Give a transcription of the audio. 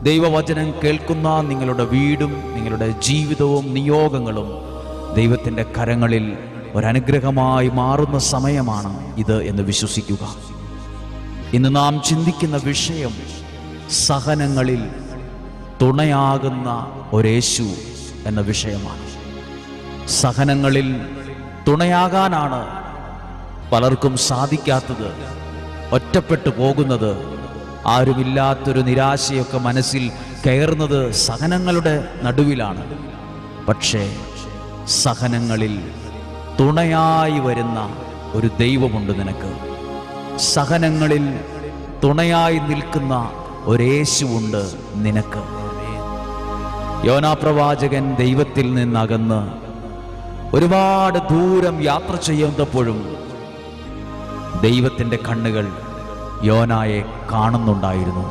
ദൈവവചനം കേൾക്കുന്ന നിങ്ങളുടെ വീടും നിങ്ങളുടെ ജീവിതവും നിയോഗങ്ങളും ദൈവത്തിൻ്റെ കരങ്ങളിൽ ഒരനുഗ്രഹമായി മാറുന്ന സമയമാണ് ഇത് എന്ന് വിശ്വസിക്കുക. ഇന്ന് നാം ചിന്തിക്കുന്ന വിഷയം സഹനങ്ങളിൽ തുണയാകുന്ന ഒരേശു എന്ന വിഷയമാണ്. സഹനങ്ങളിൽ തുണയാകാനാണ് പലർക്കും സാധിക്കാത്തത്, ഒറ്റപ്പെട്ടു പോകുന്നത്, ആരുമില്ലാത്തൊരു നിരാശയൊക്കെ മനസ്സിൽ കയറുന്നത് സഹനങ്ങളുടെ നടുവിലാണ്. പക്ഷേ സഹനങ്ങളിൽ തുണയായി വരുന്ന ഒരു ദൈവമുണ്ട് നിനക്ക്. സഹനങ്ങളിൽ തുണയായി നിൽക്കുന്ന ഒരേശുവുണ്ട് നിനക്ക്. യോനാ പ്രവാചകൻ ദൈവത്തിൽ നിന്നകന്ന് ഒരുപാട് ദൂരം യാത്ര ചെയ്യുന്നപ്പോഴും ദൈവത്തിൻ്റെ കണ്ണുകൾ യോനായെ കാണുന്നുണ്ടായിരുന്നു.